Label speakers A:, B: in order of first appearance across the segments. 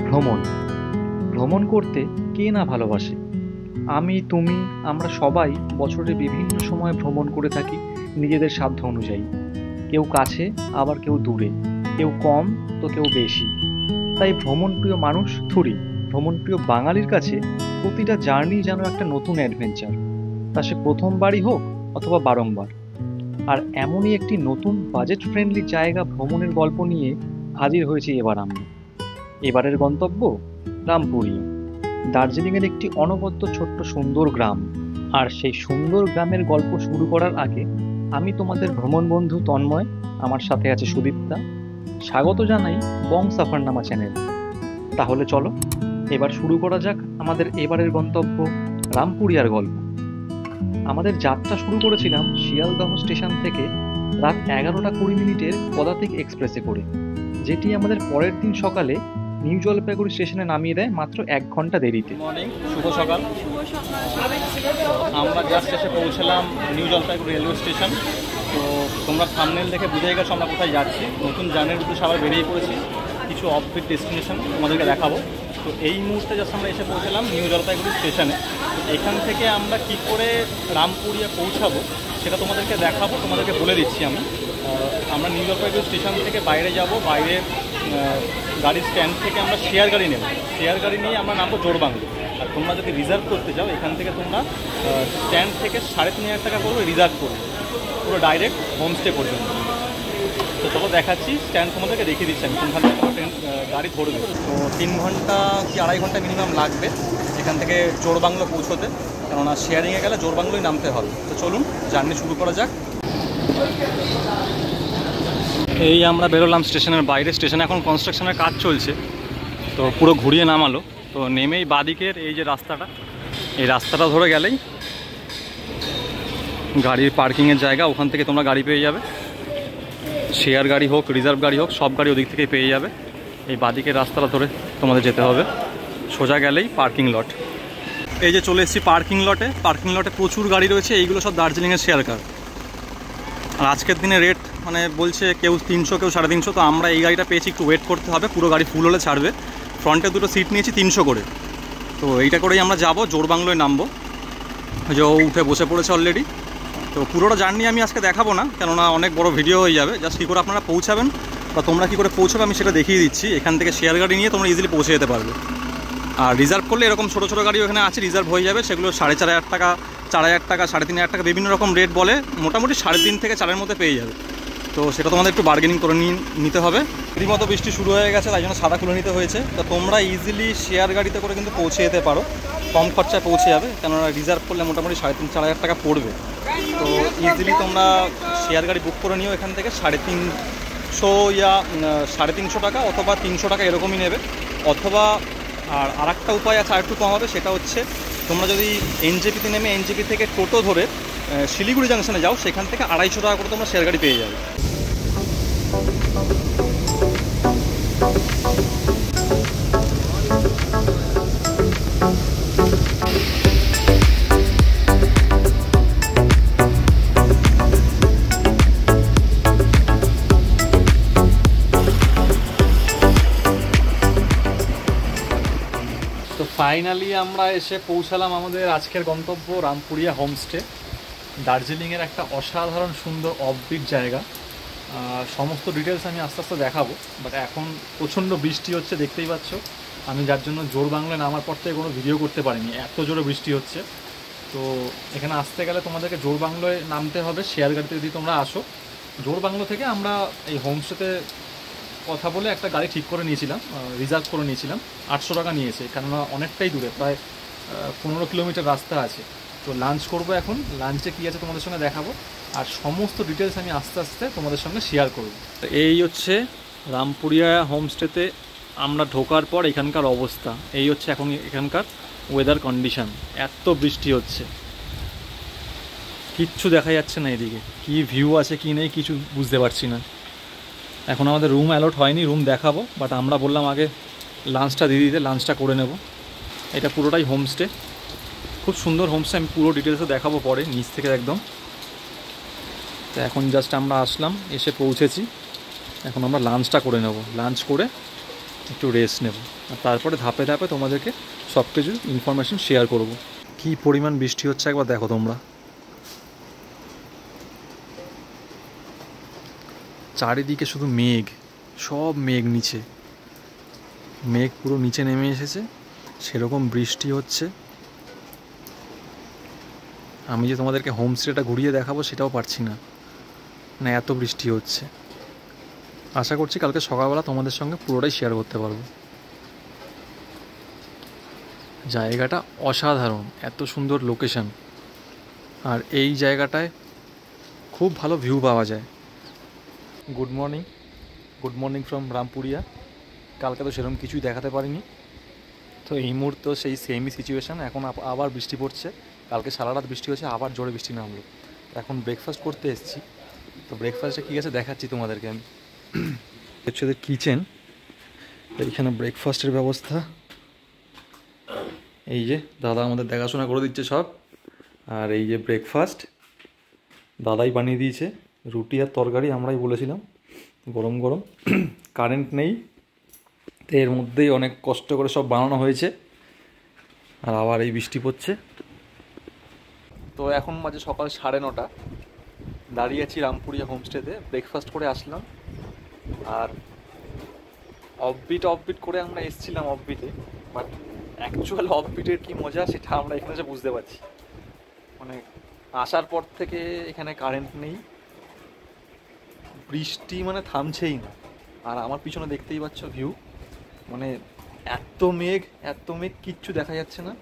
A: ভ্রমণ ভ্রমণ করতে কে না ভালোবাসে। আমি, তুমি, আমরা সবাই বছরের বিভিন্ন সময় ভ্রমণ করে থাকি নিজেদের সাধ্য অনুযায়ী। কেউ কাছে, আবার কেউ দূরে, কেউ কম তো কেউ বেশি। তাই ভ্রমণপ্রিয় মানুষ থুরি ভ্রমণপ্রিয় বাঙালির কাছে প্রতিটা জার্নি যেন একটা নতুন অ্যাডভেঞ্চার, তা সে প্রথমবারই হোক অথবা বারংবার। আর এমনই একটি নতুন বাজেট ফ্রেন্ডলি জায়গা ভ্রমণের গল্প নিয়ে হাজির হয়েছি এবার আমরা। এবারের গন্তব্য রামপুরিয়া, দার্জিলিংয়ের একটি অনবদ্য ছোট্ট সুন্দর গ্রাম। আর সেই সুন্দর গ্রামের গল্প শুরু করার আগে আমি তোমাদের ভ্রমণ বন্ধু তন্ময়, আমার সাথে আছে সুদীপ্তা। স্বাগত জানাই বং সাফারনামা চ্যানেল। তাহলে চলো এবার শুরু করা যাক আমাদের এবারের গন্তব্য রামপুরিয়ার গল্প। আমাদের যাত্রা শুরু করেছিলাম শিয়ালদহ স্টেশন থেকে রাত 11টা 20 মিনিটের পদাতিক এক্সপ্রেসে করে, যেটি আমাদের পরের দিন সকালে নিউ জলপাইগুড়ি স্টেশনে নামিয়ে দেয় মাত্র 1 ঘন্টা দেরিতে।
B: মর্নিং, শুভ সকাল। আমরা জাস্ট এসে পৌঁছলাম নিউ জলপাইগুড়ি রেলওয়ে স্টেশন। তো তোমরা থাম্বনেল দেখে বুঝে গেছো আমরা কোথায় যাচ্ছি। নতুন জার্নির উদ্দেশ্যে আবার বেরিয়ে পড়েছি, কিছু অফবিট ডেস্টিনেশন তোমাদেরকে দেখাবো। তো এই মুহূর্তে জাস্ট আমরা এসে পৌঁছলাম নিউ জলপাইগুড়ি স্টেশনে। তো এখান থেকে আমরা কি করে রামপুরিয়া পৌঁছাবো সেটা তোমাদেরকে দেখাবো, তোমাদেরকে বলে দিচ্ছি আমি। আমরা নিউ জলপাইগুড়ি স্টেশন থেকে বাইরে যাব, বাইরে গাড়ির স্ট্যান্ড থেকে আমরা শেয়ার গাড়ি নেব। শেয়ার গাড়ি নিয়ে আমরা নামবো জোরবাংলো। আর তোমরা যদি রিজার্ভ করতে চাও এখান থেকে তোমরা স্ট্যান্ড থেকে 3,500 টাকা করবে রিজার্ভ করবে, পুরো ডাইরেক্ট হোমস্টে পর্যন্ত। তো চলো দেখাচ্ছি, স্ট্যান্ড তোমাদেরকে দেখিয়ে দিচ্ছি আমি কোনখান থেকে ট্রেন গাড়ি ধরবে। তো 3 ঘন্টা কি 2.5 ঘন্টা মিনিমাম লাগবে এখান থেকে জোরবাংলো পৌঁছোতে, কেননা শেয়ারিংয়ে গেলে জোরবাংলোই নামতে হবে। তো চলুন জার্নি শুরু করা যাক। এই আমরা বেরোলাম স্টেশনের বাইরে। স্টেশনে এখন কনস্ট্রাকশনের কাজ চলছে, তো পুরো ঘুরিয়ে নামালো। তো নেমেই বাদিকের এই যে রাস্তাটা, এই রাস্তাটা ধরে গেলেই গাড়ির পার্কিংয়ের জায়গা, ওখান থেকে তোমরা গাড়ি পেয়ে যাবে। শেয়ার গাড়ি হোক, রিজার্ভ গাড়ি হোক, সব গাড়ি ওদিক থেকেই পেয়ে যাবে। এই বাদিকের রাস্তাটা ধরে তোমাদের যেতে হবে, সোজা গেলেই পার্কিং লট। এই যে চলে এসেছি পার্কিং লটে। পার্কিং লটে প্রচুর গাড়ি রয়েছে, এইগুলো সব দার্জিলিংয়ের শেয়ার কার। আর আজকের দিনে রেট মানে বলছে কেউ 300 কেউ 350। তো আমরা এই গাড়িটা পেয়েছি, একটু ওয়েট করতে হবে, পুরো গাড়ি ফুল হলে ছাড়বে। ফ্রন্টে দুটো সিট নিয়েছি 300 করে। তো এইটা করেই আমরা যাব, জোরবাংলোয় নামবো। যে ও উঠে বসে পড়েছে অলরেডি। তো পুরোটা জার্নি আমি আজকে দেখাবো না, কেননা অনেক বড় ভিডিও হয়ে যাবে। জাস্ট কী করে আপনারা পৌঁছাবেন বা তোমরা কী করে পৌঁছাবে আমি সেটা দেখিয়ে দিচ্ছি। এখান থেকে শেয়ার গাড়ি নিয়ে তোমরা ইজিলি পৌঁছে যেতে পারবে। আর রিজার্ভ করলে এরকম ছোটো ছোটো গাড়ি ওখানে আছে, রিজার্ভ হয়ে যাবে। সেগুলো 4,500 টাকা, 4,000 টাকা, 3,500 টাকা, বিভিন্ন রকম রেট বলে। মোটামুটি 3.5 থেকে 4-এর মধ্যে পেয়ে যাবে। তো সেটা তোমাদের একটু বার্গেনিং করে নিতে হবে। রীতিমতো বৃষ্টি শুরু হয়ে গেছে, তাই জন্য ছাতা খুলে নিতে হয়েছে। তো তোমরা ইজিলি শেয়ার গাড়িতে করে কিন্তু পৌঁছে যেতে পারো, কম খরচায় পৌঁছে যাবে। কেননা রিজার্ভ করলে মোটামুটি 3,500-4,000 টাকা পড়বে। তো ইজিলি তোমরা শেয়ার গাড়ি বুক করে নিও এখান থেকে। 350 ইয়া 350 টাকা অথবা 300 টাকা এরকমই নেবে। অথবা আর একটা উপায় আছে, আর একটু কম হবে। সেটা হচ্ছে তোমরা যদি এনজেপিতে নেমে এনজেপি থেকে টোটো ধরে শিলিগুড়ি জাংশনে যাও, সেখান থেকে 250 টাকা করে তোমরা শেয়ার গাড়ি পেয়ে যাবে। তো ফাইনালি আমরা এসে পৌঁছালাম আমাদের আজকের গন্তব্য রামপুরিয়া হোমস্টে। দার্জিলিংয়ের একটা অসাধারণ সুন্দর অফবিট জায়গা। সমস্ত ডিটেলস আমি আস্তে আস্তে দেখাবো, বাট এখন প্রচণ্ড বৃষ্টি হচ্ছে, দেখতেই পাচ্ছ। আমি যার জন্য জোরবাংলায় নামার পর থেকে কোনো ভিডিও করতে পারিনি, এত জোরে বৃষ্টি হচ্ছে। তো এখানে আসতে গেলে তোমাদেরকে জোরবাংলোয় নামতে হবে শেয়ার গাড়িতে যদি তোমরা আসো। জোরবাংলো থেকে আমরা এই হোমস্টেতে কথা বলে একটা গাড়ি ঠিক করে নিয়েছিলাম, রিজার্ভ করে নিয়েছিলাম। 800 টাকা নিয়েছে, কেননা অনেকটাই দূরে, প্রায় 15 কিলোমিটার রাস্তা আছে। তো লাঞ্চ করবো এখন, লাঞ্চে কী আছে তোমাদের সঙ্গে দেখাবো। আর সমস্ত ডিটেলস আমি আস্তে আস্তে তোমাদের সঙ্গে শেয়ার করব। তো এই হচ্ছে রামপুরিয়া হোমস্টেতে আমরা ঢোকার পর এখানকার অবস্থা। এই হচ্ছে এখন এখানকার ওয়েদার কন্ডিশন। এত বৃষ্টি হচ্ছে, কিচ্ছু দেখা যাচ্ছে না এদিকে, কি ভিউ আছে কি নেই কিছু বুঝতে পারছি না। এখন আমাদের রুম অ্যালট হয়নি, রুম দেখাবো, বাট আমরা বললাম আগে লাঞ্চটা দিয়ে দিতে, লাঞ্চটা করে নেব। এটা পুরোটাই হোমস্টে, খুব সুন্দর হোমস্টে। আমি পুরো ডিটেলসে দেখাবো পরে নিচ থেকে একদম। তো এখন জাস্ট আমরা আসলাম, এসে পৌঁছেছি। এখন আমরা লাঞ্চটা করে নেব। লাঞ্চ করে একটু রেস্ট নেব, আর তারপরে ধাপে ধাপে তোমাদেরকে সব কিছু ইনফরমেশন শেয়ার করব। কী পরিমাণ বৃষ্টি হচ্ছে একবার দেখো তোমরা, চারিদিকে শুধু মেঘ, সব মেঘ নিচে, মেঘ পুরো নিচে নেমে এসেছে, সেরকম বৃষ্টি হচ্ছে। আমি যে তোমাদেরকে হোমস্টেটা ঘুরিয়ে দেখাবো সেটাও পারছি না, মানে এত বৃষ্টি হচ্ছে। আশা করছি কালকে সকালবেলা তোমাদের সঙ্গে পুরোটাই শেয়ার করতে পারবো। জায়গাটা অসাধারণ, এত সুন্দর লোকেশন, আর এই জায়গাটায় খুব ভালো ভিউ পাওয়া যায়। Good morning from Rampuria. কালকে তো সেরকম কিছুই দেখাতে পারিনি, তো এই মুহূর্তে সেই সেমই সিচুয়েশান। এখন আবার বৃষ্টি পড়ছে, কালকে সারা রাত বৃষ্টি হচ্ছে, আবার জোরে বৃষ্টি নামলো। এখন ব্রেকফাস্ট করতে এসেছি, তো ব্রেকফাস্টে কী আছে দেখাচ্ছি তোমাদেরকে আমি। হচ্ছে কিচেন, এইখানে ব্রেকফাস্টের ব্যবস্থা। এই যে দাদা আমাদের দেখাশোনা করে দিচ্ছে সব, আর এই যে ব্রেকফাস্ট দাদাই বানিয়ে দিয়েছে, রুটি আর তরকারি আমরাই বলেছিলাম, গরম গরম। কারেন্ট নেই, তো এর মধ্যেই অনেক কষ্ট করে সব বানানো হয়েছে, আর আবার এই বৃষ্টি পড়ছে। তো এখন বাজে সকাল 9:30, দাঁড়িয়ে আছি রামপুরিয়া হোমস্টেতে, ব্রেকফাস্ট করে আসলাম। আর অফবিট করে আমরা এসেছিলাম অফবিটে, বাট অ্যাকচুয়াল অফবিটের কী মজা সেটা আমরা এখানে এসে বুঝতে পারছি। মানে আসার পর থেকে এখানে কারেন্ট নেই, বৃষ্টি মানে থামছেই না, আর আমার পিছনে দেখতেই পাচ্ছ ভিউ, মানে এত মেঘ কিচ্ছু দেখা যাচ্ছে না,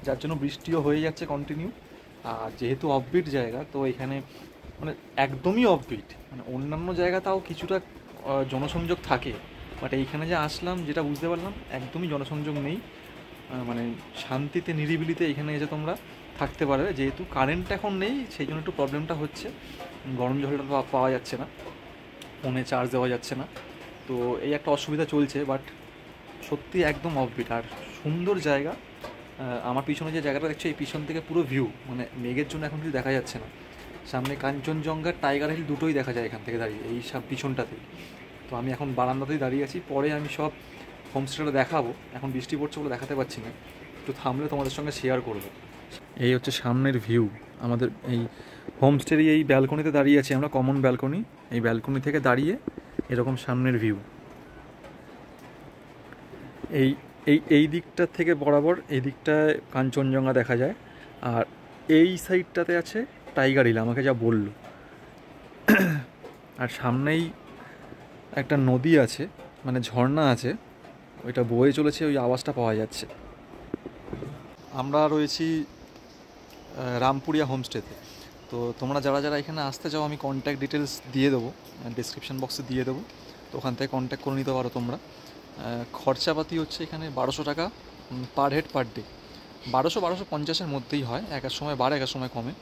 B: যার জন্য বৃষ্টিও হয়ে যাচ্ছে কন্টিনিউ। আর যেহেতু অফবিট জায়গা, তো এখানে মানে একদমই অফবিট, মানে অন্যান্য জায়গা তাও কিছুটা জনসংযোগ থাকে, বাট এইখানে যে আসলাম যেটা বুঝতে পারলাম একদমই জনসংযোগ নেই। মানে শান্তিতে নিরিবিলিতে এখানে এসে তোমরা থাকতে পারবে। যেহেতু কারেন্ট এখন নেই সেই জন্য একটু প্রবলেমটা হচ্ছে, গরম জলটা পাওয়া যাচ্ছে না, ফোনে চার্জ দেওয়া যাচ্ছে না, তো এই একটা অসুবিধা চলছে। বাট সত্যি একদম অফবিট আর সুন্দর জায়গা। আমার পিছনে যে জায়গাটা দেখছো, এই পিছন থেকে পুরো ভিউ, মানে মেঘের জন্য এখন কিছু দেখা যাচ্ছে না, সামনে কাঞ্চনজঙ্ঘা, টাইগার হিল দুটোই দেখা যায় এখান থেকে দাঁড়িয়ে, এই সব পিছনটাতেই। তো আমি এখন বারান্দাতেই দাঁড়িয়ে আছি, পরে আমি সব হোমস্টেটা দেখাবো, এখন বৃষ্টি পড়ছে বলে দেখাতে পারছি না, একটু থামলে তোমাদের সঙ্গে শেয়ার করবো। এই হচ্ছে সামনের ভিউ আমাদের এই হোমস্টেরই, এই ব্যালকনিতে দাঁড়িয়ে আছি আমরা, কমন ব্যালকনি, এই ব্যালকনি থেকে দাঁড়িয়ে এরকম সামনের ভিউ। এই এই এই দিকটা থেকে বরাবর এই দিকটায় কাঞ্চনজঙ্ঘা দেখা যায়, আর এই সাইডটাতে আছে টাইগার হিল আমাকে যা বললো। আর সামনেই একটা নদী আছে, মানে ঝর্ণা আছে, ওইটা বয়ে চলেছে, ওই আওয়াজটা পাওয়া যাচ্ছে। আমরা রয়েছি রামপুরিয়া হোমস্টেতে। তো তোমরা যারা যারা এখানে আসতে চাও আমি কন্ট্যাক্ট ডিটেলস দিয়ে দেবো, ডিসক্রিপশান বক্সে দিয়ে দেবো, তো ওখান থেকে কন্ট্যাক্ট করে নিতে পারো তোমরা। খরচাপাতি হচ্ছে এখানে 1200 টাকা পার হেড পার ডে, 1250-এর মধ্যেই হয়, এক সময় বাড়ে এক সময় কমে।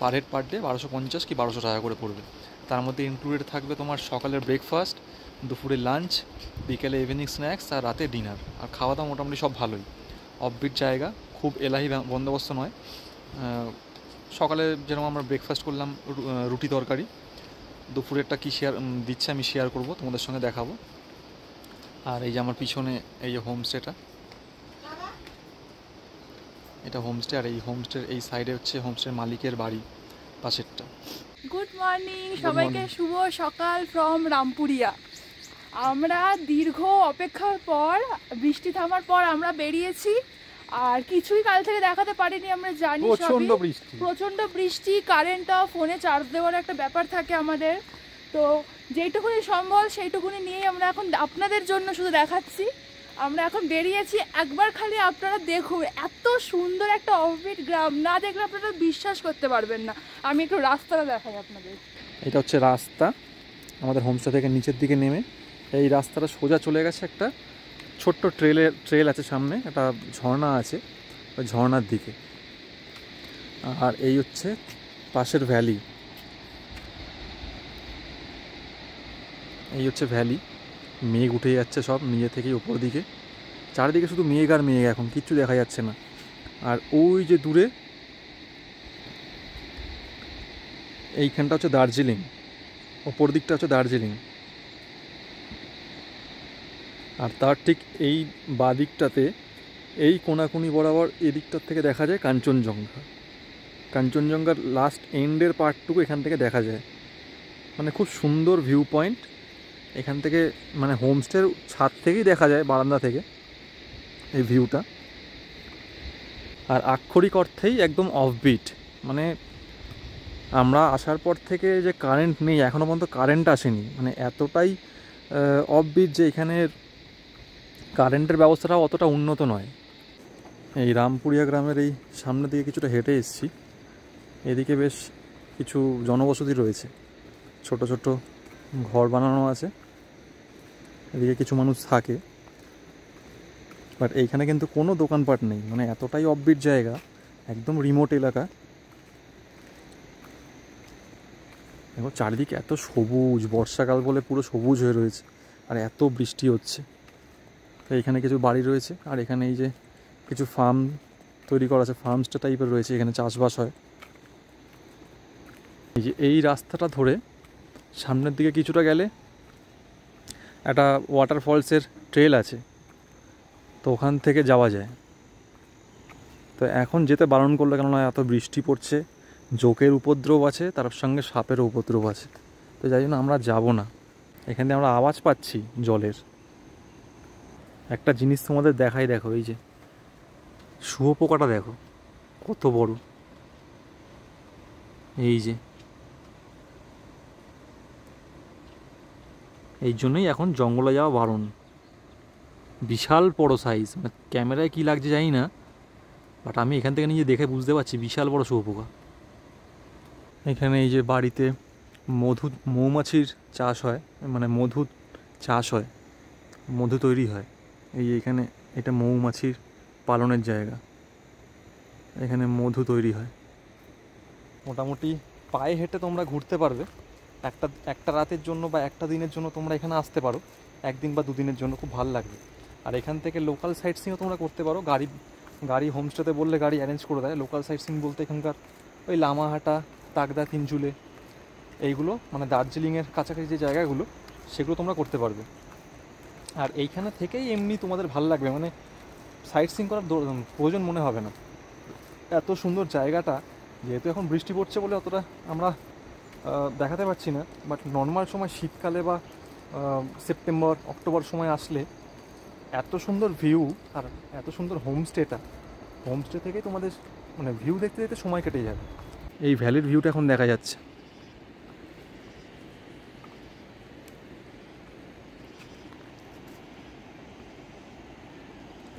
B: পার হেড পার ডে 1250 কি 1200 টাকা করে পড়বে। তার মধ্যে ইনক্লুডেড থাকবে তোমার সকালের ব্রেকফাস্ট, দুপুরে লাঞ্চ, বিকেলে ইভিনিং স্ন্যাক্স, আর রাতে ডিনার। আর খাওয়া দাওয়া মোটামুটি সব ভালোই, অফবিট জায়গা, খুব এলাহি বন্দোবস্ত নয়। সকালে যেরকম আমরা ব্রেকফাস্ট করলাম রুটি তরকারি, দুপুরেরটা কী দিচ্ছে আমি শেয়ার করব, তোমাদের সঙ্গে দেখাবো। আর এই যে আমার পিছনে এই যে হোমস্টেটা, এটা হোমস্টে, আর এই হোমস্টের এই সাইডে হচ্ছে হোমস্টের মালিকের বাড়ি পাশেরটা।
C: গুড মর্নিং সবাইকে, শুভ সকাল ফ্রম রামপুরিয়া। আমরা দীর্ঘ অপেক্ষার পর, বৃষ্টি থামার পর আমরা বেরিয়েছি, আর কিছুই কাল থেকে দেখাতে পারিনি। আমরা জানি প্রচণ্ড বৃষ্টি, কারেন্ট অফ, ফোনে চার্জ দেওয়ার একটা ব্যাপার থাকে আমাদের, তো যেইটুকুনি সম্ভব সেইটুকুনি নিয়েই আমরা এখন আপনাদের জন্য শুধু দেখাচ্ছি। আমরা এখন বেরিয়েছি, একবার খালি আপনারা দেখুন, এত সুন্দর একটা অফবিট গ্রাম, না দেখলে আপনারা বিশ্বাস করতে পারবেন না। আমি একটু রাস্তাটা দেখাই আপনাদের।
B: এটা হচ্ছে রাস্তা আমাদের হোমস্টে থেকে নিচের দিকে নেমে, এই রাস্তাটা সোজা চলে গেছে, একটা ছোট্ট ট্রেল আছে সামনে, একটা ঝর্ণা আছে ওই ঝর্ণার দিকে। আর এই হচ্ছে পাশের ভ্যালি, এই হচ্ছে ভ্যালি। মেঘ উঠে যাচ্ছে সব নিজে থেকেই ওপর দিকে, চারিদিকে শুধু মেঘ আর মেঘ, এখন কিচ্ছু দেখা যাচ্ছে না। আর ওই যে দূরে এইখানটা হচ্ছে দার্জিলিং, ওপর দিকটা হচ্ছে দার্জিলিং। আর তার ঠিক এই বাদিকটাতে এই কোনাকুনি বরাবর এদিকটার থেকে দেখা যায় কাঞ্চনজঙ্ঘা। কাঞ্চনজঙ্ঘার লাস্ট এন্ডের পার্টটুকু এখান থেকে দেখা যায়, মানে খুব সুন্দর ভিউ পয়েন্ট এখান থেকে, মানে হোমস্টের ছাদ থেকেই দেখা যায়, বারান্দা থেকে এই ভিউটা। আর আক্ষরিক অর্থেই একদম অফবিট, মানে আমরা আসার পর থেকে যে কারেন্ট নেই, এখনও পর্যন্ত কারেন্ট আসেনি, মানে এতটাই অফবিট যে এখানের কারেন্টের ব্যবস্থাটাও অতটা উন্নত নয়। এই রামপুরিয়া গ্রামের এই সামনের দিকে কিছুটা হেঁটে এসেছি, এদিকে বেশ কিছু জনবসতি রয়েছে, ছোট ছোট ঘর বানানো আছে, এদিকে কিছু মানুষ থাকে, বাট এইখানে কিন্তু কোনো দোকানপাট নেই, মানে এতটাই অফবিট জায়গা, একদম রিমোট এলাকা। দেখো চারিদিকে এত সবুজ, বর্ষাকাল বলে পুরো সবুজ হয়ে রয়েছে, আর এত বৃষ্টি হচ্ছে। তো এখানে কিছু বাড়ি রয়েছে, আর এখানে এই যে কিছু ফার্ম তৈরি করা আছে, ফার্মস্টে টাইপের রয়েছে, এখানে চাষবাস হয়। এই যে এই রাস্তাটা ধরে সামনের দিকে কিছুটা গেলে একটা ওয়াটারফলসের ট্রেল আছে, তো ওখান থেকে যাওয়া যায়। তো এখন যেতে বারণ করলো, কেননা এত বৃষ্টি পড়ছে, জোকের উপদ্রব আছে, তার সঙ্গে সাপেরও উপদ্রব আছে, তো যাই জন্য আমরা যাব না। এখানে আমরা আওয়াজ পাচ্ছি জলের। একটা জিনিস তোমাদের দেখাই, দেখো এই যে শুয়োপোকাটা দেখো কত বড়, এই যে এই জন্যই এখন জঙ্গলে যাওয়া বারণ। বিশাল বড় সাইজ, মানে ক্যামেরায় কী লাগছে জানি না, বাট আমি এখান থেকে নিজে দেখে বুঝতে পারছি বিশাল বড় শুয়োপোকা। এখানে এই যে বাড়িতে মৌমাছির চাষ হয়, মানে মধু চাষ হয়, মধু তৈরি হয়। এই এখানে এটা মৌমাছির পালনের জায়গা, এখানে মধু তৈরি হয়। মোটামুটি পায়ে হেঁটে তোমরা ঘুরতে পারবে, একটা রাতের জন্য বা একটা দিনের জন্য তোমরা এখানে আসতে পারো, একদিন বা দুদিনের জন্য, খুব ভালো লাগবে। আর এখান থেকে লোকাল সাইট সিংও তোমরা করতে পারো, গাড়ি হোমস্টেতে বললে গাড়ি অ্যারেঞ্জ করে দেয়। লোকাল সাইট সিং বলতে এখানকার ওই লামাহাটা, তাগদা, তিনচুলে, এইগুলো মানে দার্জিলিংয়ের কাছাকাছি যে জায়গাগুলো, সেগুলো তোমরা করতে পারবে। আর এইখানে থেকেই এমনি তোমাদের ভালো লাগবে, মানে সাইট সিং করার প্রয়োজন মনে হবে না। এত সুন্দর জায়গাটা, যেহেতু এখন বৃষ্টি পড়ছে বলে অতটা আমরা দেখাতে পারছি না, বাট নর্মাল সময় শীতকালে বা সেপ্টেম্বর অক্টোবর সময় আসলে এত সুন্দর ভিউ, আর এত সুন্দর হোমস্টে থেকেই তোমাদের মানে ভিউ দেখতে দেখতে সময় কেটে যাবে। এই ভ্যালির ভিউটা এখন দেখা যাচ্ছে।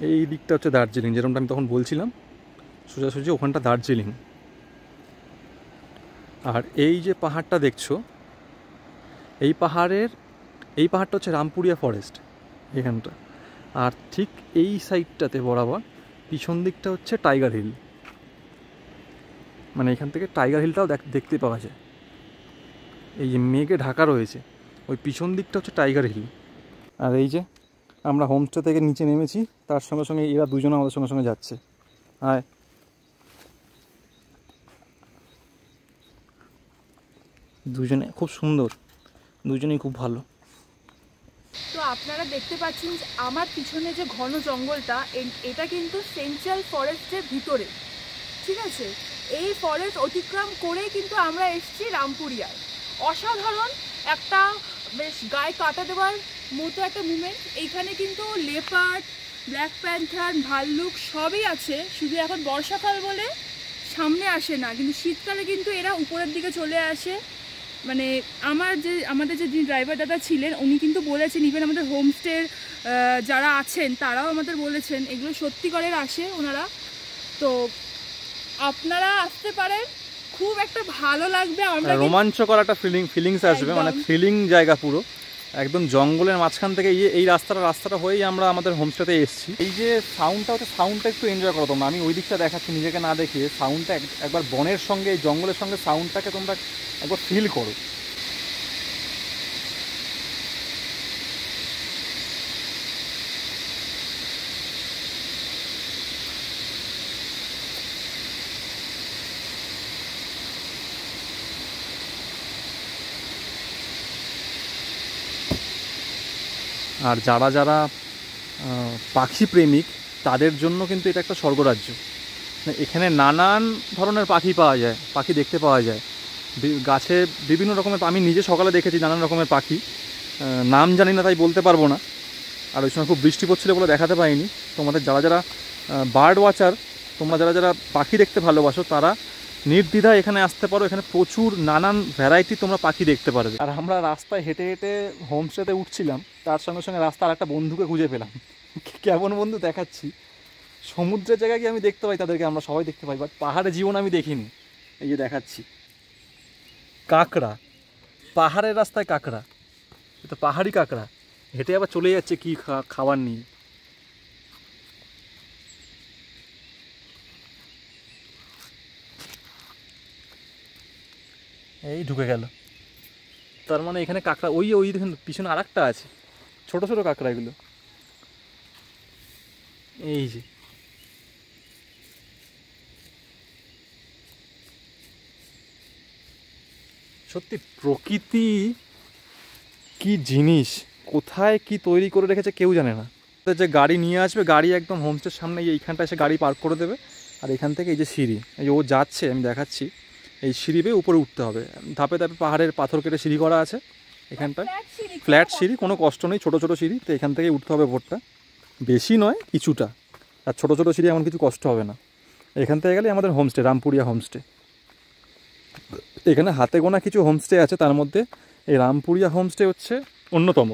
B: এই দিকটা হচ্ছে দার্জিলিং, যেরকমটা আমি তখন বলছিলাম, সোজাসুজি ওখানটা দার্জিলিং। আর এই যে পাহাড়টা দেখছো, এই পাহাড়টা হচ্ছে রামপুরিয়া ফরেস্ট এখানটা। আর ঠিক এই সাইডটাতে বরাবর পিছন দিকটা হচ্ছে টাইগার হিল, মানে এখান থেকে টাইগার হিলটাও দেখতে পাওয়া যায়। এই যে মেঘে ঢাকা রয়েছে, ওই পিছন দিকটা হচ্ছে টাইগার হিল। আর এই যে আমরা হোমস্টে থেকে নিচে নেমেছি, তার সঙ্গে সঙ্গে এরা দুজনে আমাদের সঙ্গে সঙ্গে যাচ্ছে। হ্যাঁ, দুজনে খুব সুন্দর, দুজনেই খুব ভালো।
C: তো আপনারা দেখতে পাচ্ছেন যে আমার পিছনে যে ঘন জঙ্গলটা, এটা কিন্তু সেন্ট্রাল ফরেস্টের ভিতরে, ঠিক আছে। এই ফরেস্ট অতিক্রম করেই কিন্তু আমরা এসেছি রামপুরিয়ায়। অসাধারণ একটা, বেশ গায়ে কাটা দেওয়ার মতো একটা মুভমেন্ট। এইখানে কিন্তু লেপার্ড, ব্ল্যাক প্যান্থার, ভাল্লুক সবই আছে, শুধু এখন বর্ষাকাল বলে সামনে আসে না, কিন্তু শীতকালে কিন্তু এরা উপরের দিকে চলে আসে। মানে আমাদের যে ড্রাইভার দাদা ছিলেন, উনি কিন্তু বলেছেন, ইভেন আমাদের হোমস্টের যারা আছেন তারাও আমাদের বলেছেন এগুলো সত্যিকারের আসে ওনারা। তো আপনারা আসতে পারেন, খুব একটা ভালো লাগবে, আমরা
B: রোমাঞ্চকর একটা ফিলিংস আসবে, মানে থ্রিলিং জায়গা পুরো একদম জঙ্গলের মাঝখান থেকে। এই রাস্তাটা হয়েই আমরা আমাদের হোমস্টেতে এসেছি। এই যে সাউন্ডটা একটু এনজয় করো তোমরা, আমি ওই দিকটা দেখাচ্ছি নিজেকে না দেখিয়ে। সাউন্ডটা একবার বনের সঙ্গে, এই জঙ্গলের সঙ্গে সাউন্ডটাকে তোমরা একবার ফিল করো। আর যারা পাখি প্রেমিক তাদের জন্য কিন্তু এটা একটা স্বর্গরাজ্য। এখানে নানান ধরনের পাখি পাওয়া যায়, পাখি দেখতে পাওয়া যায়। গাছে বিভিন্ন রকমের, আমি নিজে সকালে দেখেছি নানান রকমের পাখি, নাম জানি না তাই বলতে পারবো না। আর ওই সময় খুব বৃষ্টি পড়ছিল বলে দেখাতে পাইনি। তোমাদের যারা যারা বার্ড ওয়াচার, তোমরা যারা যারা পাখি দেখতে ভালোবাসো তারা নির্দ্বিধায় এখানে আসতে পারো। এখানে প্রচুর নানান ভ্যারাইটি তোমরা পাখি দেখতে পারবে। আর আমরা রাস্তায় হেঁটে হেঁটে হোমস্টেতে উঠছিলাম, তার সঙ্গে সঙ্গে রাস্তার একটা বন্ধুকে খুঁজে পেলাম। কেমন বন্ধু দেখাচ্ছি, সমুদ্রের জায়গায় গিয়ে আমি দেখতে পাই তাদেরকে, আমরা সবাই দেখতে পাই, বাট পাহাড়ে জীবন আমি দেখিনি। এই যে দেখাচ্ছি কাঁকড়া, পাহাড়ের রাস্তায় কাঁকড়া, এটা পাহাড়ি কাঁকড়া হেঁটে আবার চলে যাচ্ছে কি খাবার নিয়ে। এই ঢুকে গেল, তার মানে এখানে কাঁকড়া, ওই ওই দেখুন পিছনে আর একটা আছে, ছোট ছোট কাঁকড়া এগুলো। এই যে সত্যি প্রকৃতি কি জিনিস, কোথায় কি তৈরি করে রেখেছে কেউ জানে না। যে গাড়ি নিয়ে আসবে, গাড়ি একদম হোমস্টের সামনে এইখানটা এসে গাড়ি পার্ক করে দেবে, আর এখান থেকে এই যে সিঁড়ি, এই যে ও যাচ্ছে আমি দেখাচ্ছি, এই সিঁড়ি বেয়ে উপরে উঠতে হবে। ধাপে ধাপে পাহাড়ের পাথর কেটে সিঁড়ি করা আছে এখানটায়, ফ্ল্যাট সিঁড়ি, কোনো কষ্ট নেই, ছোটো ছোটো সিঁড়ি। তো এখান থেকেই উঠতে হবে ভোরটা, বেশি নয় কিছুটা, আর ছোটো ছোটো সিঁড়ি এমন কিছু কষ্ট হবে না। এখান থেকে গেলে আমাদের হোমস্টে, রামপুরিয়া হোমস্টে। এখানে হাতে গোনা কিছু হোমস্টে আছে, তার মধ্যে এই রামপুরিয়া হোমস্টে হচ্ছে অন্যতম,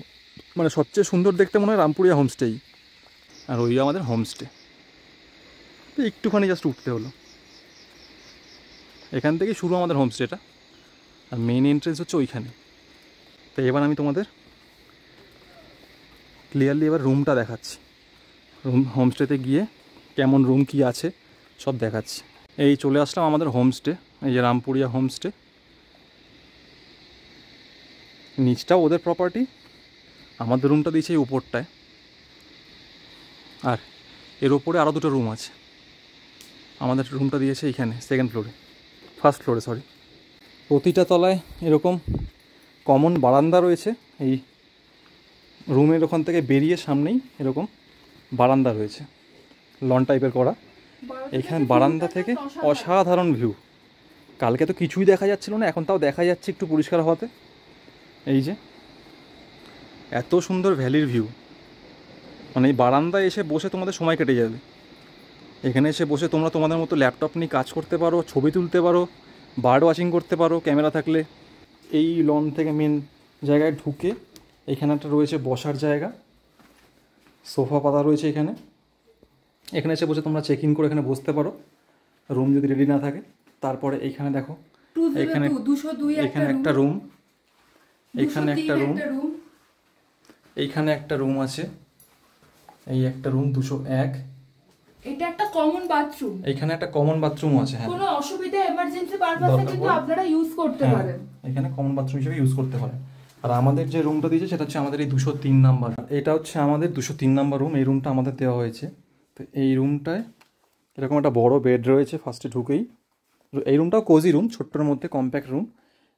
B: মানে সবচেয়ে সুন্দর দেখতে মনে হয় রামপুরিয়া হোমস্টেই। আর ওই আমাদের হোমস্টে, তো একটুখানি জাস্ট উঠতে হলো, এখান থেকেই শুরু আমাদের হোমস্টেটা, আর মেইন এন্ট্রেন্স হচ্ছে ওইখানে। তো এবার আমি তোমাদের ক্লিয়ারলি এবার রুমটা দেখাচ্ছি, রুম হোমস্টেতে গিয়ে কেমন রুম কি আছে সব দেখাচ্ছি। এই চলে আসলাম আমাদের হোমস্টে, এই যে রামপুরিয়া হোমস্টে। নিচটাও ওদের প্রপার্টি, আমাদের রুমটা দিয়েছে এই উপরটায়, আর এর ওপরে আরও দুটো রুম আছে। আমাদের রুমটা দিয়েছে এইখানে সেকেন্ড ফ্লোরে, ফার্স্ট ফ্লোরে সরি। প্রতিটা তলায় এরকম কমন বারান্দা রয়েছে, এই রুমের ওখান থেকে বেরিয়ে সামনেই এরকম বারান্দা রয়েছে, লন টাইপের করা। এইখানে বারান্দা থেকে অসাধারণ ভিউ। কালকে তো কিছুই দেখা যাচ্ছিল না, এখন তাও দেখা যাচ্ছে একটু পরিষ্কার হওয়াতে। এই যে এত সুন্দর ভ্যালির ভিউ, মানে এই বারান্দায় এসে বসে তোমাদের সময় কেটে যাবে। এখানে এসে বসে তোমরা তোমাদের মতো ল্যাপটপ নিয়ে কাজ করতে পারো, ছবি তুলতে পারো, বার্ড ওয়াচিং করতে পারো ক্যামেরা থাকলে। এই লন থেকে মেন জায়গায় ঢুকে এখানে একটা রয়েছে বসার জায়গা, সোফা পাতা রয়েছে এখানে। এখানে এসে বসে তোমরা চেক ইন করে এখানে বসতে পারো, রুম যদি রেডি না থাকে। তারপরে এইখানে দেখো, এখানে এখানে একটা রুম, এখানে একটা রুম, এইখানে একটা রুম আছে, এই একটা রুম 201।
C: এটা একটা কমন বাথরুম,
B: এখানে একটা কমন বাথরুমও আছে। হ্যাঁ,
C: কোনো অসুবিধা এমার্জেন্সি পারপাসে কিন্তু আপনারা ইউজ করতে পারেন,
B: এখানে কমন বাথরুম হিসেবে ইউজ করতে পারেন। আর আমাদের যে রুমটা দিয়েছে সেটা হচ্ছে আমাদের এই 203 নাম্বার, এটা হচ্ছে আমাদের 203 নাম্বার রুম। এই রুমটা আমাদের দেওয়া হয়েছে। তো এই রুমটায় এরকম একটা বড় বেড রয়েছে ফার্স্টে ঢুকেই। এই রুমটাও কোজি রুম, ছোট্টর মধ্যে কম্প্যাক্ট রুম।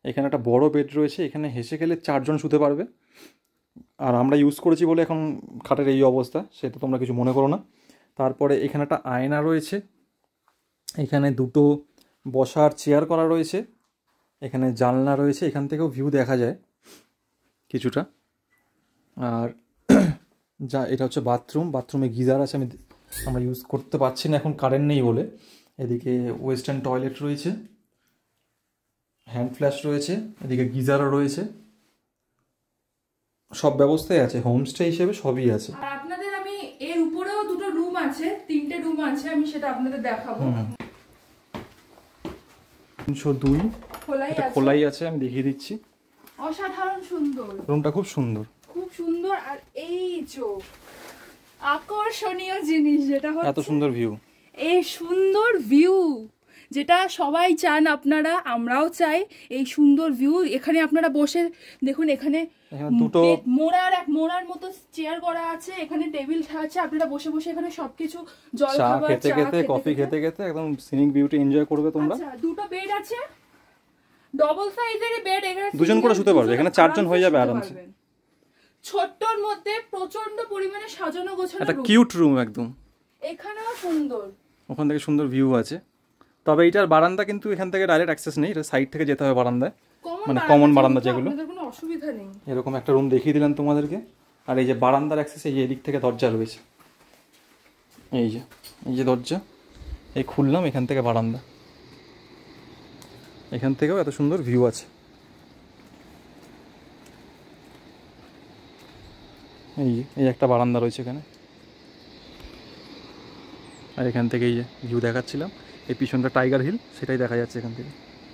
B: এখানে একটা বড় বেড রয়েছে, এখানে হেসে গেলে 4 জন শুতে পারবে। আর আমরা ইউজ করেছি বলে এখন খাটের এই অবস্থা, সেটা তোমরা কিছু মনে করো না। তারপরে এখানে একটা আয়না রয়েছে, এখানে দুটো বসার চেয়ার করা রয়েছে, এখানে জানলা রয়েছে, এখান থেকেও ভিউ দেখা যায় কিছুটা। আর যা এটা হচ্ছে বাথরুম, বাথরুমে গিজার আছে, আমরা ইউজ করতে পারছি না এখন কারেন্ট নেই বলে। এদিকে ওয়েস্টার্ন টয়লেট রয়েছে, হ্যান্ড ফ্ল্যাশ রয়েছে, এদিকে গিজারও রয়েছে, সব ব্যবস্থাই আছে, হোমস্টে হিসেবে সবই আছে।
C: আর আপনাদের আমি এর উপরেও দুটো রুম আছে, 3টে রুম আছে, আমি সেটা আপনাদের দেখাবো।
B: 302 এটা খোলাই আছে, আমি দেখিয়ে দিচ্ছি।
C: অসাধারণ সুন্দর
B: রুমটা, খুব সুন্দর,
C: খুব সুন্দর। আর এই যে আকর্ষণীয় জিনিস যেটা হচ্ছে
B: এত সুন্দর ভিউ,
C: এই সুন্দর ভিউ যেটা সবাই চান আপনারা, আমরাও চাই এই সুন্দর ভিউ। এখানে আপনারা বসে দেখুন, এখানে
B: দুটো
C: মোড়ার মতো চেয়ার করা আছে, এখানে টেবিল আছে, আপনারা বসে বসে এখানে সবকিছু জল
B: চা
C: খাবার,
B: খেতে খেতে, কফি খেতে খেতে একদম সিনিক বিউটি এনজয় করবে তোমরা।
C: আচ্ছা, দুটো বেড আছে, ডবল সাইজের বেড, এখানে
B: দুজন করে শুতে পারবে, এখানে 4 জন হয়ে যাবে আরামসে।
C: ছোট্টর মধ্যে প্রচন্ড পরিমাণে সাজানো গোছানো
B: একটা
C: room।
B: কিউট রুম একদম।
C: এখানেও সুন্দর,
B: ওখান থেকে সুন্দর ভিউ আছে। তবে এইটার বারান্দা কিন্তু এখান থেকে ডাইরেক্ট অ্যাক্সেস নেই, এটা সাইড থেকে যেতে হবে বারান্দায়, মানে কমন বারান্দা যেগুলো।
C: কোনো অসুবিধা নেই।
B: এরকম একটা রুম দেখিয়ে দিলাম তোমাদেরকে। আর এই যে বারান্দার অ্যাক্সেস, এই যে এদিক থেকে দরজা রয়েছে, এই যে দরজা, এই খুললাম, এখান থেকে বারান্দা, এখান থেকেও এত সুন্দর ভিউ আছে। এই একটা বারান্দা রয়েছে এখানে, আর এখান থেকে এই যে ভিউ দেখাচ্ছিলাম, এই পিছনটা টাইগার হিল, সেটাই দেখা যাচ্ছে এখান থেকে।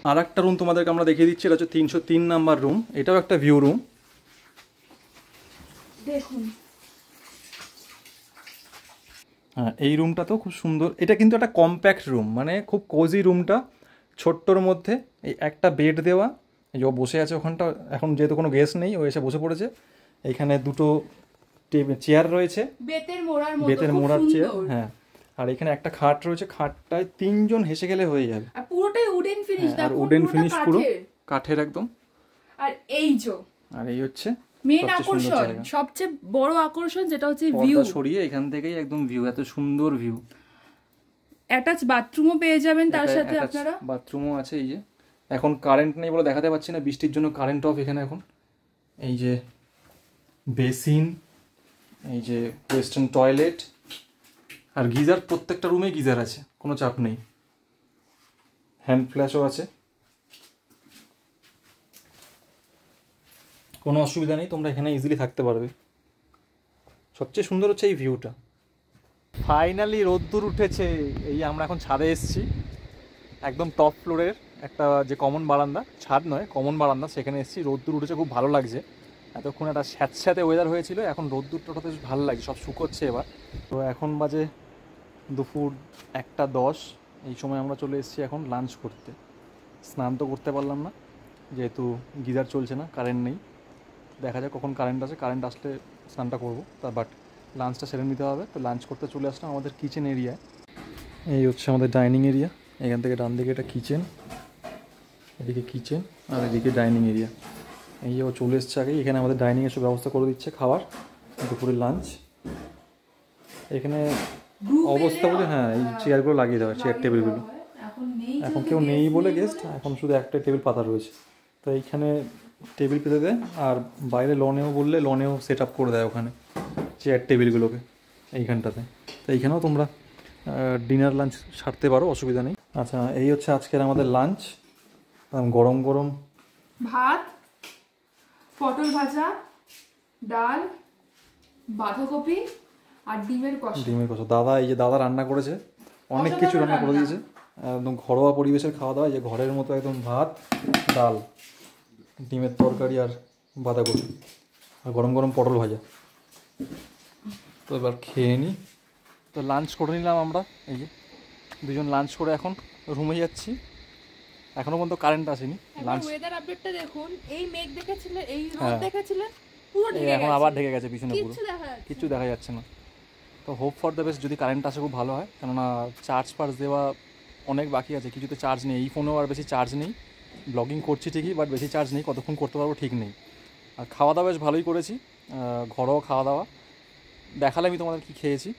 B: আর একটা রুম তোমাদেরকে আমরা দেখিয়ে দিচ্ছি, এটা হচ্ছে 303 নাম্বার রুম। এটাও একটা ভিউ রুম,
C: দেখুন।
B: হ্যাঁ, এই রুমটা তো খুব সুন্দর। এটা কিন্তু একটা কম্প্যাক্ট রুম, মানে খুব কোজি রুমটা, ছোট্টর মধ্যে। এই একটা বেড দেওয়া, এই যে ও বসে আছে ওখানটা, এখন যেহেতু কোনো গেস্ট নেই, ও এসে বসে পড়েছে। এইখানে দুটো চেয়ার রয়েছে, বেতের মোড়ার চেয়ার, হ্যাঁ। আর এখানে একটা খাট রয়েছে, খাটটায় 3 জন হেসে গেলে হয়ে যাবে।
C: আর পুরোটাই উডেন ফিনিশ,
B: আর উডেন ফিনিশ, পুরো কাঠের একদম।
C: আর এই
B: হচ্ছে
C: মেন আকর্ষণ, সবচেয়ে বড় আকর্ষণ, যেটা হচ্ছে ভিউ।
B: পর্দা সরিয়ে এখান থেকেই একদম ভিউ, এত সুন্দর ভিউ।
C: অ্যাটাচ বাথরুমও পেয়ে যাবেন তার সাথে আপনারা।
B: বাথরুমও আছে। এই যে এখন কারেন্ট নেই বলে দেখাতে পাচ্ছি না, বৃষ্টির জন্য কারেন্ট অফ এখানে এখন। এই যে বেসিন, এই যে ওয়েস্টার্ন টয়লেট, আর গিজার, প্রত্যেকটা রুমে গিজার আছে, কোনো চাপ নেই। হ্যান্ড ফ্ল্যাশও আছে, কোনো অসুবিধা নেই, তোমরা এখানে ইজিলি থাকতে পারবে। সবচেয়ে সুন্দর হচ্ছে এই ভিউটা। ফাইনালি রোদ্দুর উঠেছে। এই আমরা এখন ছাদে এসেছি, একদম টপ ফ্লোরের একটা যে কমন বারান্দা, ছাদ নয় কমন বারান্দা, সেখানে এসেছি। রোদ্দুর উঠেছে, খুব ভালো লাগছে। এতক্ষণ একটা স্যাঁতস্যাঁতে ওয়েদার হয়েছিল, এখন রোদ্দুরটা ওঠাতে ভালো লাগছে, সব শুকোচ্ছে এবার। তো এখন বাজে দুপুর 1:10। এই সময় আমরা চলে এসেছি এখন লাঞ্চ করতে। স্নান তো করতে পারলাম না, যেহেতু গিজার চলছে না, কারেন্ট নেই। দেখা যাক কখন কারেন্ট আসে, কারেন্ট আসলে স্নানটা করবো, বাট লাঞ্চটা সেরে নিতে হবে। তো লাঞ্চ করতে চলে আসলাম আমাদের কিচেন এরিয়ায়। এই হচ্ছে আমাদের ডাইনিং এরিয়া, এখান থেকে ডান দিকে এটা কিচেন, এদিকে কিচেন, আর এদিকে ডাইনিং এরিয়া। এই যে ও চলে এসছে আগেই, এখানে আমাদের ডাইনিং এসে ব্যবস্থা করে দিচ্ছে খাবার, দুপুরের লাঞ্চ। এখানে অবস্থা বলে, হ্যাঁ, এই চেয়ারগুলো লাগিয়ে দেওয়া, চেয়ার টেবিলগুলো। এখন কেউ নেই বলে গেস্ট, এখন শুধু একটা টেবিল পাতা রয়েছে। তো এইখানে টেবিল পেতে দেয়, আর বাইরে লনেও বললে লনেও সেট আপ করে দেয় ওখানে চেয়ার টেবিলগুলোকে এইখানটাতে। তো এইখানেও তোমরা ডিনার লাঞ্চ সারতে পারো, অসুবিধা নেই। আচ্ছা, এই হচ্ছে আজকের আমাদের লাঞ্চ। গরম গরম
C: ভাত, পটল ভাজা, ডাল, বাঁধাকপি আর ডিমের কষা।
B: দাদা, এই যে দাদা রান্না করেছে, অনেক কিছু রান্না করে দিয়েছে, একদম ঘরোয়া পরিবেশের খাওয়া দাওয়া। যে ঘরের মতো একদম ভাত, ডাল, ডিমের তরকারি আর বাঁধাকপি, আর গরম গরম পটল ভাজা। তো এবার খেয়ে নিই। তো লাঞ্চ করে নিলাম আমরা, এই যে দুজন লাঞ্চ করে এখন রুমে যাচ্ছি। এখনো পর্যন্ত কারেন্ট আসেনি। লাঞ্চ ওয়েদার আপডেটটা দেখুন, এই মেঘ দেখেছিলেন, এই রোদ দেখেছিলেন, পুরো ঢেকে গেছে, এখন আবার ঢেকে গেছে পিছনে, পুরো কিছু দেখা যাচ্ছে না। তো হোপ ফর দ্য বেস্ট, যদি কারেন্ট আসে খুব ভালো হয়, কেননা চার্জ দেওয়া অনেক বাকি আছে, কিছুতে চার্জ নেই। এই ফোনেও আর বেশি চার্জ নেই, ব্লগিং করছি ঠিকই, বাট বেশি চার্জ নেই, কতক্ষণ করতে পারবো ঠিক নেই। আর খাওয়া দাওয়া বেশ ভালোই করেছি, ঘরোয়া খাওয়া দাওয়া। দেখালে আমি তোমাদের কী খেয়েছি,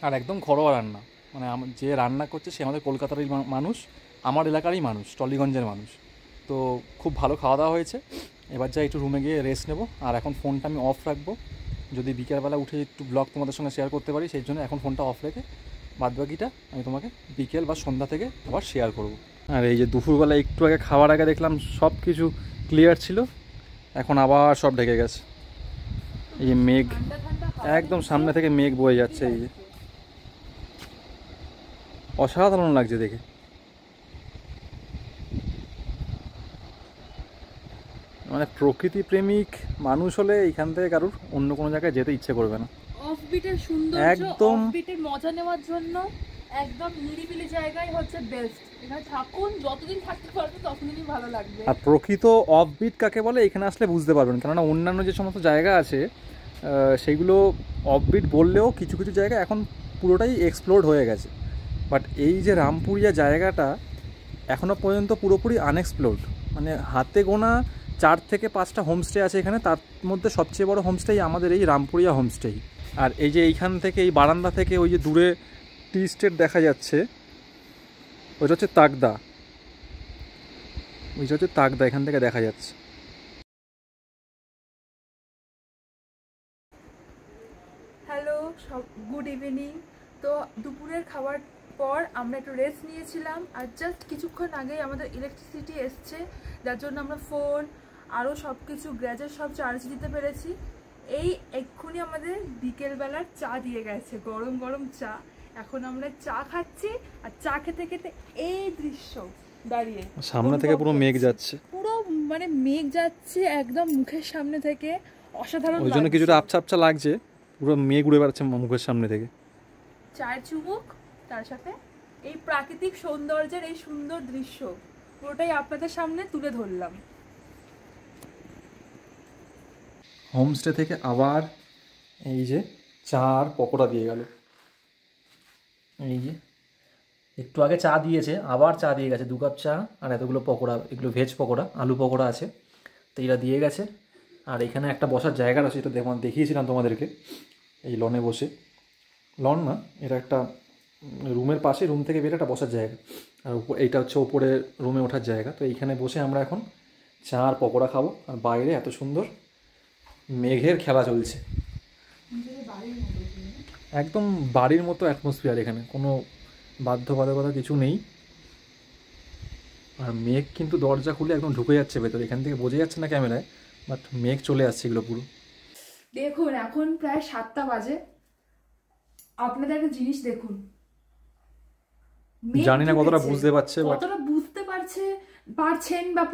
B: আর একদম ঘরোয়া রান্না, মানে যে রান্না করছে সে আমাদের কলকাতারই মানুষ, আমার এলাকারই মানুষ, টলিগঞ্জের মানুষ। তো খুব ভালো খাওয়া দাওয়া হয়েছে। এবার যাই একটু রুমে গিয়ে রেস্ট নেবো, আর এখন ফোনটা আমি অফ রাখবো, যদি বিকেলবেলা উঠে একটু ব্লগ তোমাদের সঙ্গে শেয়ার করতে পারি, সেই জন্য এখন ফোনটা অফ রেখে বাদবাকিটা আমি তোমাকে বিকেল বা সন্ধ্যা থেকে আবার শেয়ার করব। আর এই যে দুপুরবেলা একটু আগে খাওয়ার আগে দেখলাম সব কিছু ক্লিয়ার ছিল, এখন আবার সব ঢেকে গেছে। এই যে মেঘ, একদম সামনে থেকে মেঘ বয়ে যাচ্ছে, এই যে অসাধারণ লাগছে দেখে। মানে প্রকৃতি প্রেমিক মানুষ হলে এইখান থেকে কারুর অন্য কোনো জায়গায় যেতে ইচ্ছে করবে না।
C: অফবিটের সৌন্দর্য,
B: একদম
C: অফবিটের মজা নেওয়ার জন্য একদম নিরিবিলি জায়গায় হচ্ছে বেস্ট। এখানে থাকুন, যতদিন থাকতে পারবে ততদিনই ভালো লাগবে।
B: আর প্রকৃত অফবিট কাকে বলে এখানে আসলে বুঝতে পারবেন, কেননা অন্যান্য যে সমস্ত জায়গা আছে সেইগুলো অফবিট বললেও কিছু কিছু জায়গা এখন পুরোটাই এক্সপ্লোরড হয়ে গেছে। বাট এই যে রামপুরিয়া জায়গাটা এখনও পর্যন্ত পুরোপুরি আনএক্সপ্লোরড, মানে হাতে গোনা 4 থেকে 5টা হোমস্টে আছে এখানে, তার মধ্যে সবচেয়ে বড় হোমস্টেই আমাদের এই রামপুরিয়া হোমস্টেই। আর এই যে এইখান থেকে, এই বারান্দা থেকে ওই যে দূরে টি স্টেট দেখা যাচ্ছে, ওইটা হচ্ছে তাকদা, ওইটা হচ্ছে তাকদা, এখান থেকে দেখা যাচ্ছে।
C: হ্যালো সব, গুড ইভিনিং। তো দুপুরের খাবার পর আমরা একটু রেস্ট নিয়েছিলাম, আর জাস্ট কিছুক্ষণ আগেই আমাদের ইলেকট্রিসিটি এসছে, যার জন্য আমরা ফোন আরও সব কিছু গ্যাজেট সব চার্জ দিতে পেরেছি। এই এক্ষুনি আমাদের বিকেলবেলার চা দিয়ে গেছে, গরম গরম চা। এখন আমরা চা খাচ্ছি, আর চা খেতে খেতে এই দৃশ্য দাঁড়িয়ে
B: সামনে থেকে পুরো মেঘ যাচ্ছে,
C: পুরো মানে মেঘ যাচ্ছে একদম মুখের সামনে থেকে, অসাধারণ।
B: ওই জন্য কিছুটা আবছা আবছা লাগছে, পুরো মেঘ উড়ে বেড়াচ্ছে মুখের সামনে থেকে।
C: চায়ের চুমুক, তার সাথে এই প্রাকৃতিক সৌন্দর্যের এই সুন্দর দৃশ্য পুরোটাই আপনাদের সামনে তুলে ধরলাম।
B: হোমস্টে থেকে আবার এই যে চা আর পকোড়া দিয়ে গেল, এই যে একটু আগে চা দিয়েছে, আবার চা দিয়ে গেছে, 2 কাপ চা আর এতগুলো পকোড়া, এগুলো ভেজ পকোড়া, আলু পকোড়া আছে, তো এরা দিয়ে গেছে। আর এখানে একটা বসার জায়গা আছে, এটা দেখিয়েছিলাম তোমাদেরকে, এই লনে বসে, লন না, এটা একটা রুমের পাশে, রুম থেকে বের একটা বসার জায়গা, আর এইটা হচ্ছে ওপরে রুমে ওঠার জায়গা। তো এইখানে বসে আমরা এখন চা আর পকোড়া খাবো, আর বাইরে এত সুন্দর মেঘের খেলা চলছে, একদম বাড়ির মতো অ্যাটমসফিয়ার, এখানে কোনো বাধ্যবাধকতা কিছু নেই। আর মেঘ কিন্তু দরজা খুলে একদম ঢুকে যাচ্ছে ভেতরে, এখান থেকে বোঝা যাচ্ছে না ক্যামেরায়, বাট মেঘ চলে আসছে এগুলো পুরো।
C: দেখুন এখন প্রায় 7টা বাজে, আপনাদের একটা জিনিস দেখুন,
B: জানি না কতটা বুঝতে পারছে,
C: কতটা বুঝতে পারছেন বা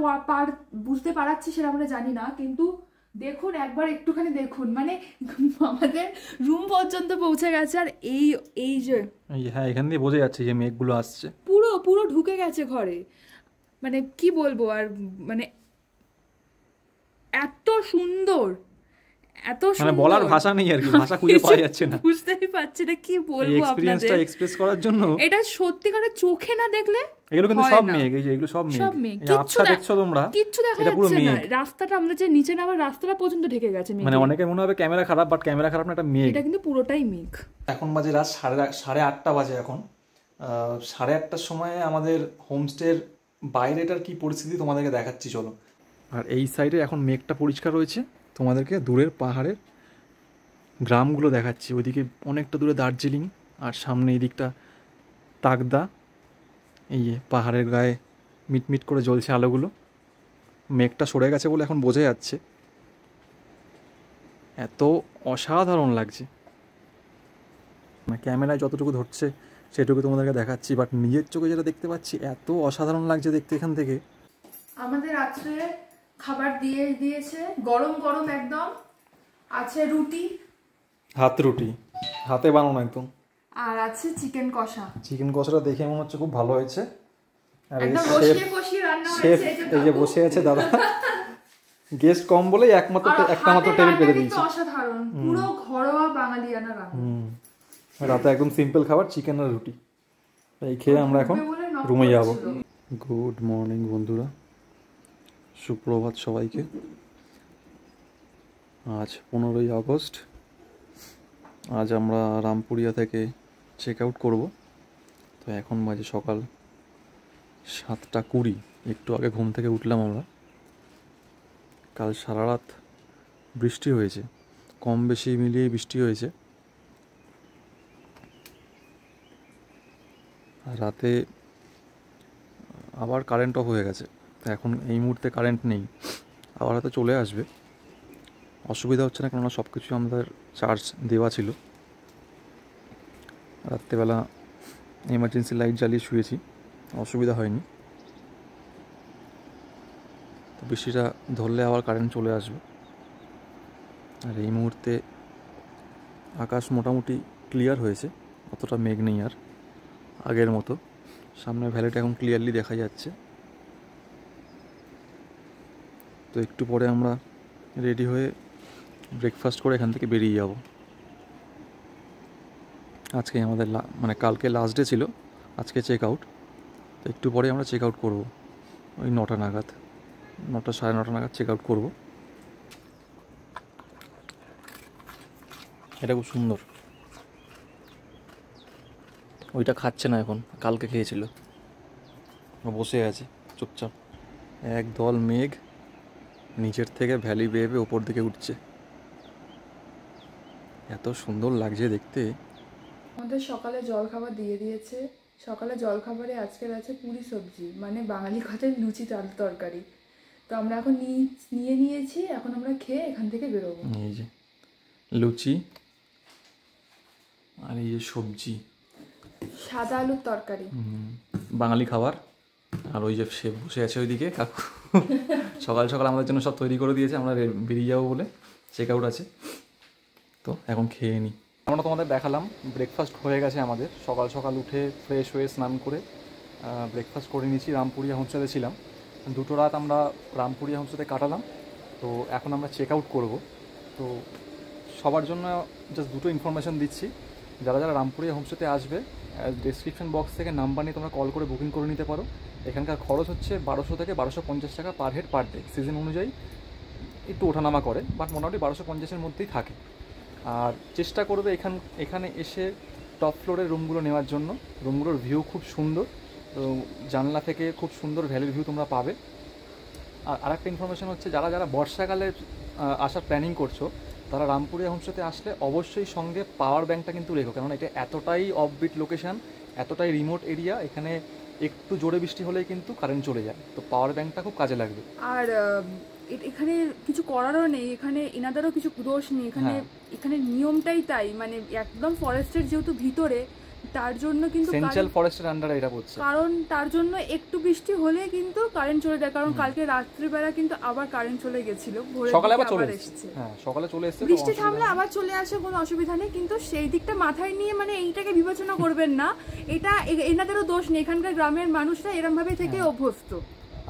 C: বুঝতে পারাচ্ছি সেটা আমরা জানি না, কিন্তু দেখুন একবার একটুখানি দেখুন, মানে আমাদের রুম পর্যন্ত পৌঁছে গেছে। আর এই যে
B: হ্যাঁ, এখান দিয়ে বোঝা যাচ্ছে যে মেঘগুলো আসছে,
C: পুরো পুরো ঢুকে গেছে ঘরে, মানে কি বলবো আর, মানে এত সুন্দর, এত
B: মানে
C: সুন্দর,
B: বলার ভাষা নেই আর কি, ভাষা খুঁজে পাওয়া যাচ্ছে না,
C: বুঝতেই পারছি না কি বলবো
B: এক্সপেরিয়েন্সটা
C: আপনাদের।
B: এক্সপ্রেস করার জন্য
C: এটা সত্যি করে চোখে না দেখলে
B: এগুলো কিন্তু
C: হয়
B: সব
C: না।
B: মেঘ, এই যে এগুলো সব
C: সব
B: মেঘ,
C: মেঘ,
B: এই আবছা দেখছো তোমরা,
C: কিচ্ছু দেখা
B: এটা পুরো
C: যাচ্ছে না।
B: মেঘ।
C: রাস্তাটা, আমরা যে নিচে নামার রাস্তাটা পর্যন্ত ঢেকে গেছে মেঘে।
B: মানে অনেকে মনে হবে ক্যামেরা খারাপ, বাট ক্যামেরা খারাপ না, এটা মেঘ।
C: এটা কিন্তু পুরোটাই মেঘ।
B: এখন বাজে রাত 8:30 বাজে এখন। 8:30টার সময় আমাদের হোমস্টের বাইরেটার কি পরিস্থিতি তোমাদেরকে দেখাচ্ছি, চলো। আর এই সাইডে এখন মেঘটা পরিষ্কার রয়েছে, তোমাদেরকে দূরের পাহাড়ের গ্রামগুলো দেখাচ্ছি, ওইদিকে অনেকটা দূরে দার্জিলিং, আর সামনে এই দিকটা তাকদা, এই যে পাহাড়ের গায়ে মিটমিট করে জ্বলছে আলোগুলো, মেঘটা সরে গেছে বলে এখন বোঝা যাচ্ছে, এত অসাধারণ লাগছে। ক্যামেরায় যতটুকু ধরছে সেটুকু তোমাদেরকে দেখাচ্ছি, বাট নিজের চোখে যেটা দেখতে পাচ্ছি এত অসাধারণ লাগছে দেখতে। এখান থেকে
C: আমাদের রাত্রে খাবার দিয়েছে গরম গরম একদম, আছে রুটি,
B: হাত রুটি, হাতে বানানো একদম,
C: আর আছে চিকেন কষা।
B: চিকেন কষাটা দেখে মনে হচ্ছে খুব ভালো হয়েছে। আর এই
C: একদম
B: শেফ,
C: কষিয়ে কষিয়ে রান্না
B: শেফ
C: হয়েছে,
B: এই যে বসে আছে দাদা, গেস্ট কম বলেই একটা মাত্র টেবিল পেতে দিয়েছে।
C: অসাধারণ, পুরো ঘরোয়া বাঙালিয়ানা রান্না।
B: রাতে একদম সিম্পল খাবার, চিকেন আর রুটি, এই খেয়ে আমরা এখন রুমে যাব। গুড মর্নিং বন্ধুরা, সুপ্রভাত সবাইকে। আজ 15ই আগস্ট, আজ আমরা রামপুরিয়া থেকে চেক আউট করবো। তো এখন বাজে সকাল 7:20, একটু আগে ঘুম থেকে উঠলাম আমরা। কাল সারা রাত বৃষ্টি হয়েছে, কম বেশি মিলিয়ে বৃষ্টি হয়েছে, আর রাতে আবার কারেন্ট অফ হয়ে গেছে। তো এখন এই মুহূর্তে কারেন্ট নেই, আবার হয়তো চলে আসবে, অসুবিধা হচ্ছে না, কেননা সব কিছু আমাদের চার্জ দেওয়া ছিল। রাত্রেবেলা এমার্জেন্সি লাইট জ্বালিয়ে শুয়েছি, অসুবিধা হয়নি। তো বৃষ্টিটা ধরলে আবার কারেন্ট চলে আসবে। আর এই মুহূর্তে আকাশ মোটামুটি ক্লিয়ার হয়েছে, অতটা মেঘ নেই আর আগের মতো, সামনে ভ্যালিটা এখন ক্লিয়ারলি দেখা যাচ্ছে। তো একটু পরে আমরা রেডি হয়ে ব্রেকফাস্ট করে এখান থেকে বেরিয়ে যাব। আজকে আমাদের মানে কালকে লাস্ট ডে ছিল, আজকে চেক আউট। তো একটু পরে আমরা চেক আউট করবো ওই 9টা নাগাদ। 9টা 9:30 নাগাদ চেক আউট করবো। এটা খুব সুন্দর। ওইটা খাচ্ছে না এখন, কালকে খেয়েছিল। বসে আছে চুপচাপ। একদল মেঘ নিচের থেকে ভ্যালি বেয়ে বেয়ে ওপর দিকে উঠছে, এত সুন্দর লাগছে দেখতে।
C: আমাদের সকালে জলখাবার দিয়ে দিয়েছে। সকালে জলখাবারে আজকের আছে পুরি সবজি, মানে বাঙালি কথায় লুচি তরকারি। তো আমরা এখন নিয়ে নিয়েছি, এখন আমরা খেয়ে এখান থেকে বেরোবো।
B: এই যে লুচি আর এই যে সবজি,
C: সাদা আলুর তরকারি,
B: বাঙালি খাবার। আর ওই যে সে বসে আছে ওইদিকে কাকু, সকাল সকাল আমাদের জন্য সব তৈরি করে দিয়েছে, আমরা বেরিয়ে যাবো বলে চেক আউট আছে। তো এখন খেয়ে নিই। আমরা তোমাদের দেখালাম ব্রেকফাস্ট হয়ে গেছে আমাদের। সকাল সকাল উঠে ফ্রেশ হয়ে স্নান করে ব্রেকফাস্ট করে নিয়েছি। রামপুরিয়া হোমস্টেতে ছিলাম, 2 রাত আমরা রামপুরিয়া হোমস্টেতে কাটালাম। তো এখন আমরা চেক আউট করবো। তো সবার জন্য জাস্ট 2টো ইনফরমেশান দিচ্ছি। যারা যারা রামপুরিয়া হোমস্টেতে আসবে, ডেসক্রিপশন বক্স থেকে নাম্বার নিয়ে তোমরা কল করে বুকিং করে নিতে পারো। এখানকার খরচ হচ্ছে 1200 থেকে 1250 টাকা per head per day. Season অনুযায়ী একটু ওঠানামা করে, বাট মোটামুটি 1250-এর মধ্যেই থাকে। আর চেষ্টা করবে এখানে এসে টপ ফ্লোরের রুমগুলো নেওয়ার জন্য। রুমগুলোর ভিউ খুব সুন্দর, তো জানলা থেকে খুব সুন্দর ভ্যালির ভিউ তোমরা পাবে। আর আরেকটা ইনফরমেশান হচ্ছে, যারা যারা বর্ষাকালে আসার প্ল্যানিং করছো, তারা রামপুরিয়া হোমস্টেতে আসলে অবশ্যই সঙ্গে পাওয়ার ব্যাঙ্কটা কিন্তু রেখো, কারণ এটা এতটাই অফবিট লোকেশান, এতটাই রিমোট এরিয়া, এখানে একটু জোরে বৃষ্টি হলেই কিন্তু কারেন্ট চলে যায়। তো পাওয়ার ব্যাঙ্কটা খুব কাজে লাগবে।
C: আর এখানে কিছু করারও নেই, এখানে এনাদেরও কিছু দোষ নেই। এখানে নিয়মটাই তাই, মানে একদম ফরেস্টের যেহেতু ভিতরে, তার জন্য কিন্তু
B: সেন্ট্রাল ফরেস্টের আন্ডারে এটা পড়ছে,
C: কারণ তার জন্য একটু বৃষ্টি হলে কিন্তু কারেন্ট চলে যায়। কারণ কালকে রাত্রিবেলা কিন্তু আবার কারেন্ট চলে গেছিল,
B: সকালে আবার চলে এসেছে। হ্যাঁ, সকালে চলে এসেছে,
C: বৃষ্টি থামলে আবার চলে আসে, কোনো অসুবিধা নেই। কিন্তু সেই দিকটা মাথায় নিয়ে মানে এইটাকে বিবেচনা করবেন না, এটা এনাদেরও দোষ নেই। এখানকার গ্রামের মানুষরা এরম ভাবে থেকে অভ্যস্ত।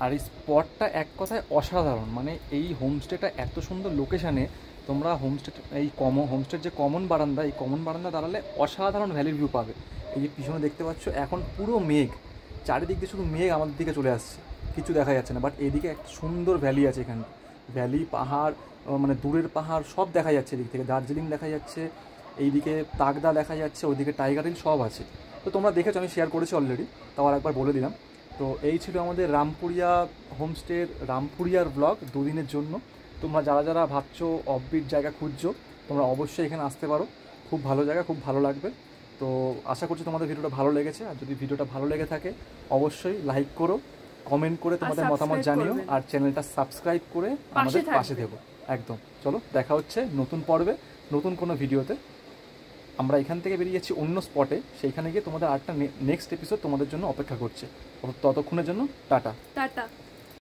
B: আর এই স্পটটা এক কথায় অসাধারণ, মানে এই হোমস্টেটা এত সুন্দর লোকেশানে। তোমরা হোমস্টের যে কমন বারান্দা, এই কমন বারান্দা দাঁড়ালে অসাধারণ ভ্যালির ভিউ পাবে। এই যে পিছনে দেখতে পাচ্ছ, এখন পুরো মেঘ, চারিদিক দিয়ে শুধু মেঘ আমাদের দিকে চলে আসছে, কিছু দেখা যাচ্ছে না। বাট এদিকে একটা সুন্দর ভ্যালি আছে, এখানে ভ্যালি, পাহাড়, মানে দূরের পাহাড় সব দেখা যাচ্ছে। এদিক থেকে দার্জিলিং দেখা যাচ্ছে, এইদিকে তাগদা দেখা যাচ্ছে, ওইদিকে টাইগার হিল সব আছে। তো তোমরা দেখেছো, আমি শেয়ার করেছি অলরেডি, তাও আর একবার বলে দিলাম। তো এই ছিল আমাদের রামপুরিয়া হোমস্টের রামপুরিয়ার ব্লগ 2 দিনের জন্য। তোমরা যারা যারা ভাবছো অফবিট জায়গা খুঁজছো, তোমরা অবশ্যই এখানে আসতে পারো। খুব ভালো জায়গা, খুব ভালো লাগবে। তো আশা করছি তোমাদের ভিডিওটা ভালো লেগেছে। আর যদি ভিডিওটা ভালো লেগে থাকে, অবশ্যই লাইক করো, কমেন্ট করে তোমাদের মতামত জানিও, আর চ্যানেলটা সাবস্ক্রাইব করে আমাদের পাশে থেকো। একদম। চলো, দেখা হচ্ছে নতুন পর্বে, নতুন কোনো ভিডিওতে। আমরা এখান থেকে বেরিয়ে যাচ্ছি অন্য স্পটে, সেইখানে গিয়ে তোমাদের আরেকটা নেক্সট এপিসোড তোমাদের জন্য অপেক্ষা করছে। ততক্ষণের জন্য টাটা।